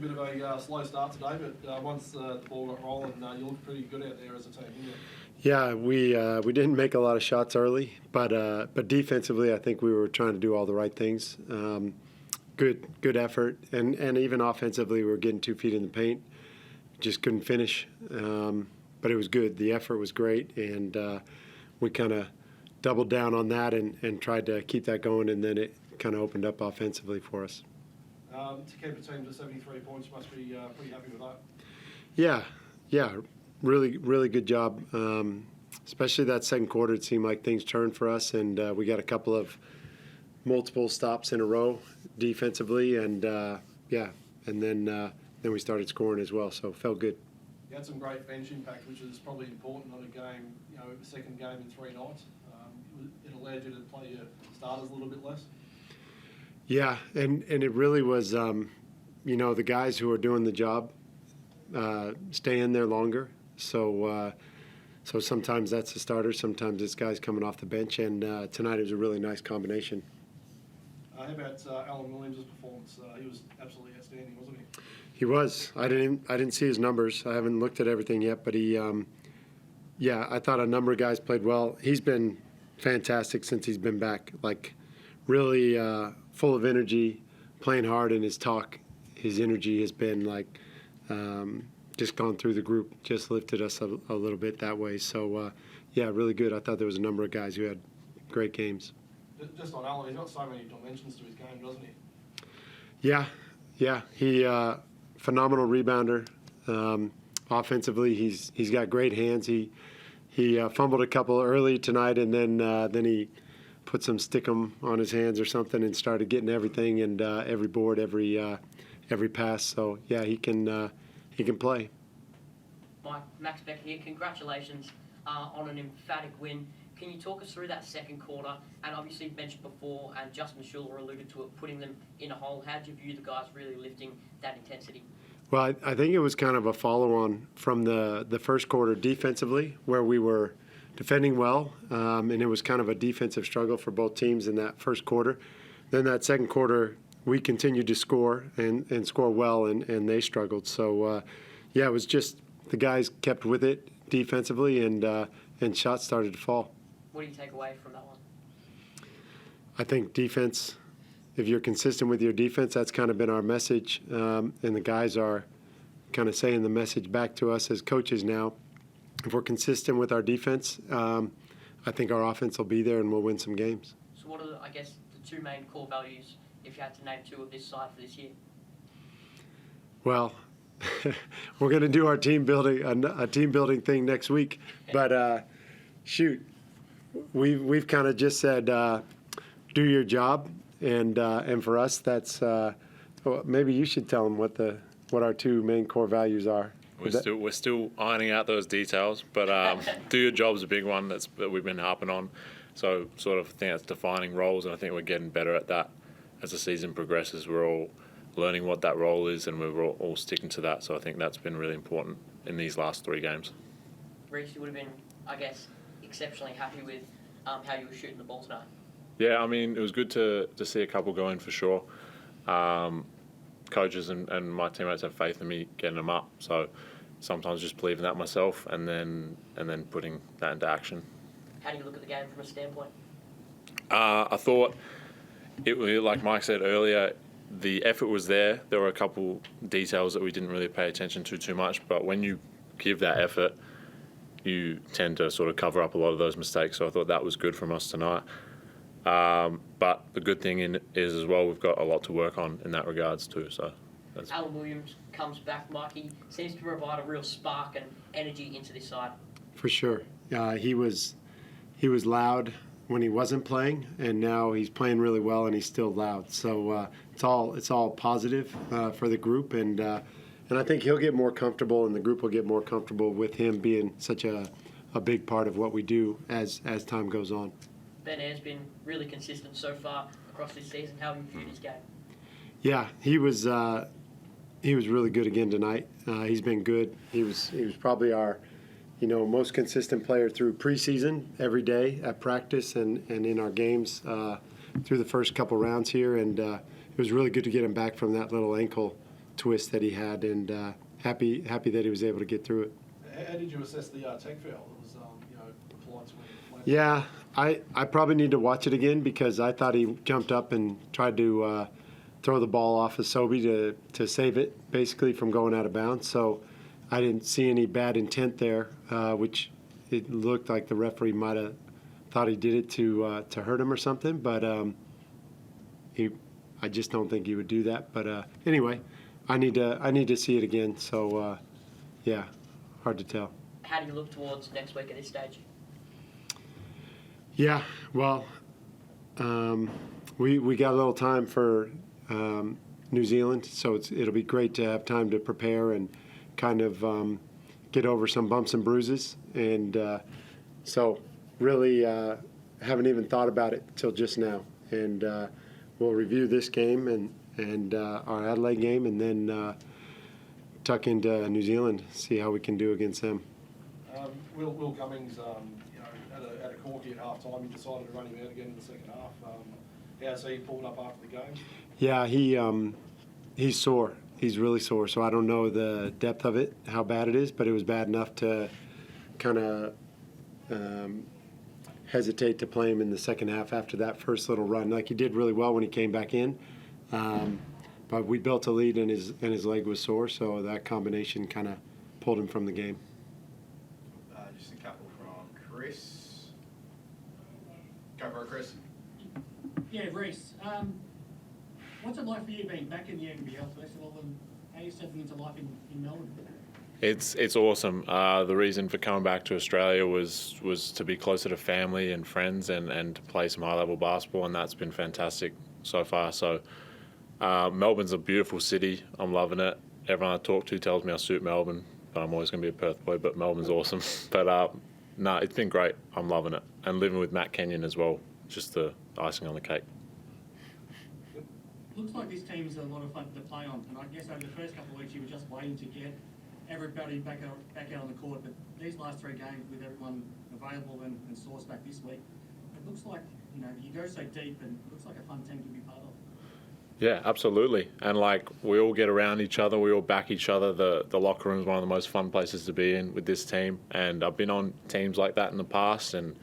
bit of a slow start today, but once the ball got rolling, you looked pretty good out there as a team, didn't you? Yeah, we didn't make a lot of shots early, but defensively, I think we were trying to do all the right things. Good effort, and even offensively, we were getting 2 feet in the paint. Just couldn't finish, but it was good. The effort was great, and we kind of doubled down on that and tried to keep that going, and then it kind of opened up offensively for us. To keep a team to 73 points, you must be pretty happy with that. Yeah, really good job. Especially that second quarter, it seemed like things turned for us, and we got a couple of multiple stops in a row defensively, and then we started scoring as well, so it felt good. You had some great bench impact, which is probably important on a game, a second game in 3 nights. It allowed you to play your starters a little bit less. Yeah, and it really was, the guys who are doing the job stay in there longer. So sometimes that's the starter, sometimes it's guys coming off the bench, and tonight it was a really nice combination. How about Alan Williams' performance? He was absolutely outstanding, wasn't he? He was. I didn't see his numbers. I haven't looked at everything yet, but he, I thought a number of guys played well. He's been fantastic since he's been back. Like, really full of energy, playing hard in his talk. His energy has been like just gone through the group, just lifted us a little bit that way. So, really good. I thought there was a number of guys who had great games. Just on Alan, he's got so many dimensions to his game, doesn't he? Yeah. He phenomenal rebounder. Offensively, he's got great hands. He fumbled a couple early tonight, and then he put some stickum on his hands or something and started getting everything and every board, every pass. So yeah, he can play. Mike, Max Beck here. Congratulations on an emphatic win. Can you talk us through that second quarter? And obviously, you mentioned before, and Justin Schuller alluded to it, putting them in a hole. How did you view the guys really lifting that intensity? Well, I think it was kind of a follow-on from the first quarter defensively, where we were defending well, and it was kind of a defensive struggle for both teams in that first quarter. Then that second quarter, we continued to score and score well, and they struggled. So, it was just the guys kept with it defensively, and shots started to fall. What do you take away from that one? I think defense, if you're consistent with your defense, that's kind of been our message, and the guys are kind of saying the message back to us as coaches now. If we're consistent with our defense, I think our offense will be there and we'll win some games. So what are, the 2 main core values, if you had to name 2 of this side for this year? Well, we're going to do our team building a team building thing next week, but we've kind of just said do your job, and for us that's maybe you should tell them what our 2 main core values are. We're still ironing out those details, but do your job's a big one that we've been harping on. So sort of think that's defining roles, and I think we're getting better at that as the season progresses. We're all learning what that role is, and we're all sticking to that. So I think that's been really important in these last 3 games. Rhys, you would have been, exceptionally happy with how you were shooting the ball tonight. Yeah, it was good to see a couple go in for sure. Coaches and my teammates have faith in me getting them up. So sometimes just believing that myself and then putting that into action. How do you look at the game from a standpoint? I thought, like Mike said earlier, the effort was there. There were a couple details that we didn't really pay attention to too much, but when you give that effort, you tend to sort of cover up a lot of those mistakes. So I thought that was good from us tonight. But the good thing is as well, we've got a lot to work on in that regards too. So Alan Williams comes back, Mike. He seems to provide a real spark and energy into this side. For sure. He was loud when he wasn't playing, and now he's playing really well, and he's still loud. So it's all positive for the group, and I think he'll get more comfortable, and the group will get more comfortable with him being such a big part of what we do as time goes on. Ben Ayre's been really consistent so far across this season. How have you viewed his game? Yeah, he was really good again tonight. He's been good. He was probably our most consistent player through preseason, every day at practice and in our games through the first couple rounds here. And it was really good to get him back from that little ankle twist that he had, and happy that he was able to get through it. How did you assess the tech foul that was, applied to him? Yeah, I probably need to watch it again because I thought he jumped up and tried to throw the ball off of Sobey to save it, basically from going out of bounds. So I didn't see any bad intent there, which it looked like the referee might have thought he did it to hurt him or something. But I just don't think he would do that. But anyway, I need to see it again. So yeah, hard to tell. How do you look towards next week at this stage? Yeah, well, we got a little time for New Zealand, so it'll be great to have time to prepare and kind of get over some bumps and bruises. And so really haven't even thought about it till just now. And we'll review this game and our Adelaide game, and then tuck into New Zealand, see how we can do against them. Will Cummings, at a corky at half time, he decided to run him out again in the second half. How's he pulled up after the game? Yeah, he's sore. He's really sore. So I don't know the depth of it, how bad it is, but it was bad enough to kind of hesitate to play him in the second half after that first little run. Like, he did really well when he came back in, but we built a lead and his leg was sore, so that combination kind of pulled him from the game. Just a couple from Chris. Go for it, Chris. Yeah, Rhys. What's it like for you being back in the NBL, first of all, and how are you settling into life in Melbourne? It's awesome. The reason for coming back to Australia was to be closer to family and friends and to play some high-level basketball, and that's been fantastic so far. So Melbourne's a beautiful city. I'm loving it. Everyone I talk to tells me I suit Melbourne, but I'm always going to be a Perth boy, but Melbourne's awesome. But no, it's been great. I'm loving it. And living with Matt Kenyon as well, just the icing on the cake. Looks like this team's a lot of fun to play on, and I guess over the first couple of weeks you were just waiting to get everybody back out on the court, but these last three games with everyone available and Source back this week, it looks like, you go so deep, and it looks like a fun team to be part of. Yeah, absolutely. And like, we all get around each other, we all back each other. The locker room is one of the most fun places to be in with this team, and I've been on teams like that in the past, and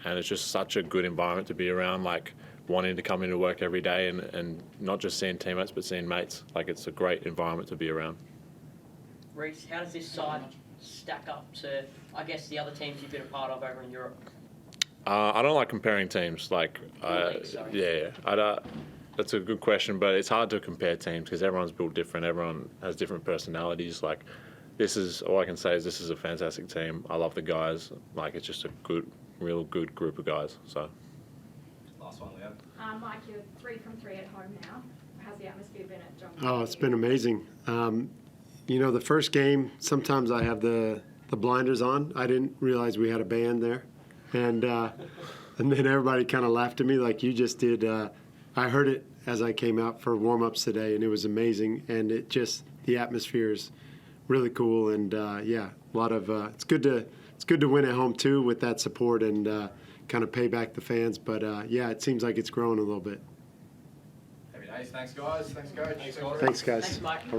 it's just such a good environment to be around, like wanting to come into work every day and not just seeing teammates but seeing mates. Like, it's a great environment to be around. Rhys, how does this side stack up to, I guess, the other teams you've been a part of over in Europe? I don't like comparing teams. Like, that's a good question, but it's hard to compare teams because everyone's built different. Everyone has different personalities. Like, all I can say is this is a fantastic team. I love the guys. Like, it's just a real good group of guys. So. Last one, Leon. Mike, you're 3 from 3 at home now. How's the atmosphere been at John? Oh, it's been amazing. The first game, sometimes I have the blinders on. I didn't realize we had a band there. And then everybody kind of laughed at me like you just did. I heard it as I came out for warm-ups today, and it was amazing. And the atmosphere is really cool. And, a lot of it's good to win at home, too, with that support and kind of pay back the fans. But, it seems like it's growing a little bit. Happy days. Thanks, guys. Thanks, Coach. Thanks, guys. Thanks, guys. Thanks, Mike. All right.